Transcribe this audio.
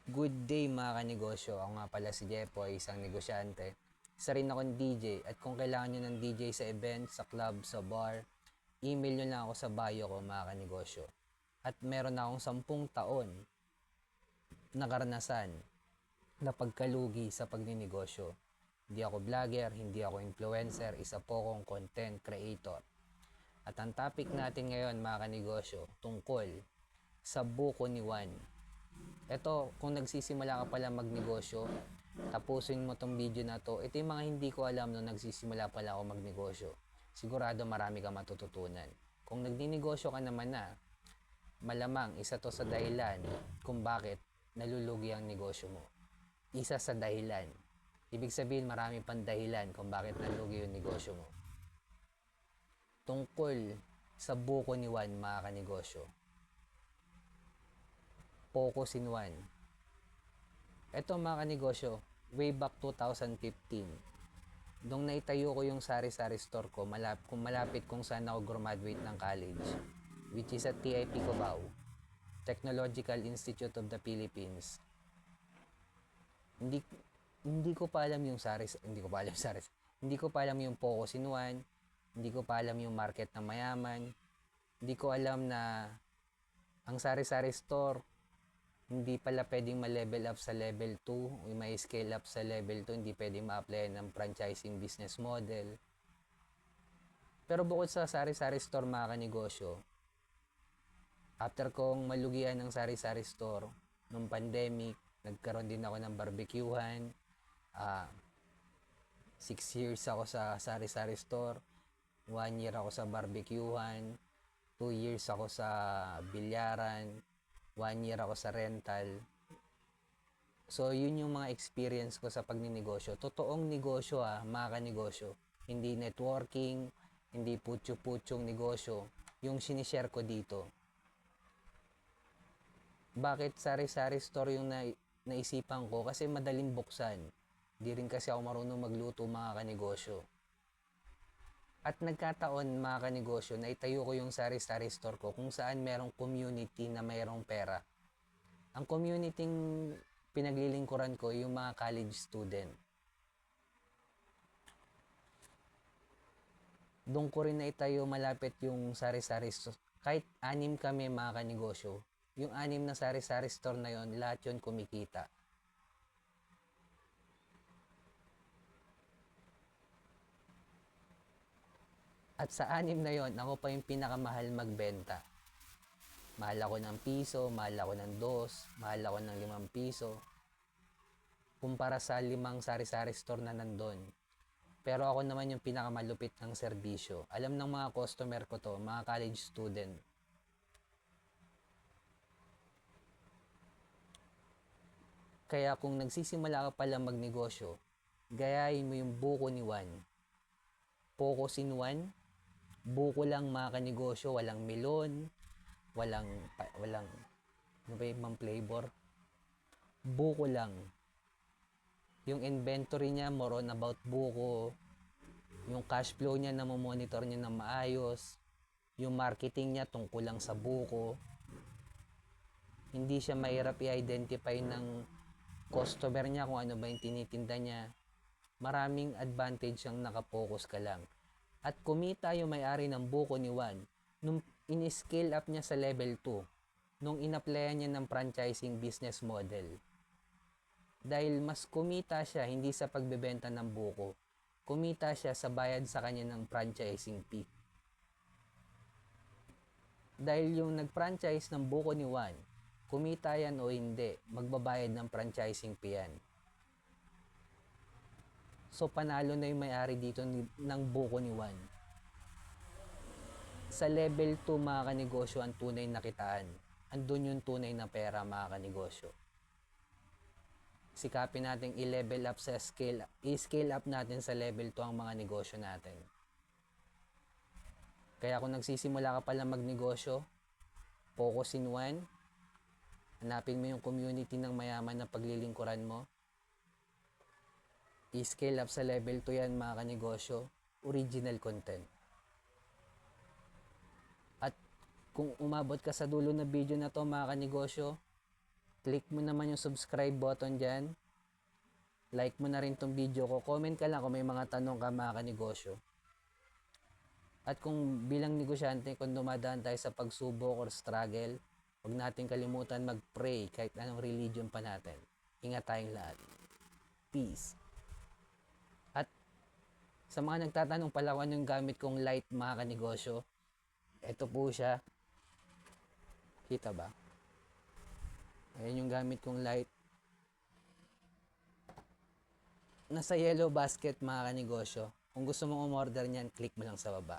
Good day mga kanegosyo, ako nga pala si Jepoy, isang negosyante. Isa rin akong DJ at kung kailangan nyo ng DJ sa event, sa club, sa bar, email nyo lang ako sa bio ko mga kanegosyo. At meron akong 10 taon na karanasan na pagkalugi sa pagninegosyo. Hindi ako vlogger, hindi ako influencer, isa po akong content creator. At ang topic natin ngayon mga kanegosyo, tungkol sa buko ni Juan. Ito, kung nagsisimula ka pala magnegosyo, tapusin mo tong video na to. Ito yung mga hindi ko alam nung nagsisimula pala ako magnegosyo. Sigurado marami ka matututunan. Kung nagninegosyo ka naman na, malamang isa to sa dahilan kung bakit nalulugi ang negosyo mo. Isa sa dahilan. Ibig sabihin marami pang dahilan kung bakit nalulugi yung negosyo mo. Tungkol sa buko ni Juan mga kanegosyo. Focus in One. Ito mga kanegosyo, way back 2015. Nung naitayo ko yung sari-sari store ko, malapit kung saan ako graduate ng college, which is at TIP Cubao, Technological Institute of the Philippines. Hindi ko pa alam yung hindi ko pa alam yung Focus in One, hindi ko pa alam yung market ng mayaman, hindi ko alam na ang sari-sari store hindi pala pwedeng ma-level up sa level 2 o may scale up sa level 2, hindi pwedeng ma-apply ng franchising business model. Pero bukod sa sari-sari store mga kanegosyo, after kong malugian ng sari-sari store, nung pandemic, nagkaroon din ako ng barbecuehan. 6 years ako sa sari-sari store, 1 year ako sa barbecuehan, 2 years ako sa bilyaran, 1 year ako sa rental. So, yun yung mga experience ko sa pagninegosyo. Totoong negosyo mga kanegosyo. Hindi networking, hindi putyo-putyong negosyo. Yung sinishare ko dito. Bakit sari-sari store yung naisipan ko? Kasi madaling buksan. Di rin kasi ako marunong magluto mga kanegosyo. At nagkataon mga kanegosyo na itayo ko yung sari-sari store ko kung saan merong community na mayroong pera. Ang community pinaglilingkuran ko yung mga college student. Doon ko rin na itayo malapit yung sari-sari store. Kahit 6 kami mga kanegosyo, yung 6 na sari-sari store na yon, lahat yon kumikita. At sa 6 na yon, ako pa yung pinakamahal magbenta. Mahal ako ng piso, mahal ako ng 2, mahal ako ng 5 piso. Kumpara sa 5 sari-sari store na nandun. Pero ako naman yung pinakamalupit ng serbisyo. Alam ng mga customer ko to, mga college student. Kaya kung nagsisimula ka pala magnegosyo, gayahin mo yung buko ni Juan. Focus in One. Buko lang mga kanegosyo, walang melon, walang ano ba yung flavor? Buko lang. Yung inventory niya, more on about buko. Yung cash flow niya, namomonitor niya ng maayos. Yung marketing niya, tungkol lang sa buko. Hindi siya mahirap i-identify ng customer niya kung ano ba yung tinitinda niya. Maraming advantage ang nakapokus ka lang. At kumita yung may-ari ng buko ni Juan nung in-scale up niya sa level 2, nung in-applyan niya ng franchising business model. Dahil mas kumita siya hindi sa pagbebenta ng buko, kumita siya sa bayad sa kanya ng franchising fee. Dahil yung nag-franchise ng buko ni Juan, kumita yan o hindi, magbabayad ng franchising fee yan. So, panalo na yung may-ari dito ng buko ni Juan. Sa level 2 mga kanegosyo ang tunay na kitaan. Andun yung tunay na pera mga kanegosyo. Sikapin natin i-level up sa i-scale up natin sa level 2 ang mga negosyo natin. Kaya kung nagsisimula ka pala magnegosyo, focus in One. Hanapin mo yung community ng mayaman na paglilingkuran mo. I-scale up sa level 2 yan mga kanegosyo, original content. At kung umabot ka sa dulo na video na to mga kanegosyo, Click mo naman yung subscribe button dyan. Like mo na rin tong video ko. Comment ka lang kung may mga tanong ka mga kanegosyo. At kung bilang negosyante, kung dumadaan tayo sa pagsubok or struggle, huwag natin kalimutan mag-pray kahit anong religion pa natin. Ingat tayong lahat. Peace. At sa mga nagtatanong pala kung anong gamit kong light mga kanegosyo, ito po siya. Kita ba? Ayan yung gamit kong light. Nasa yellow basket mga kanegosyo. Kung gusto mong umorder niyan, click mo lang sa baba.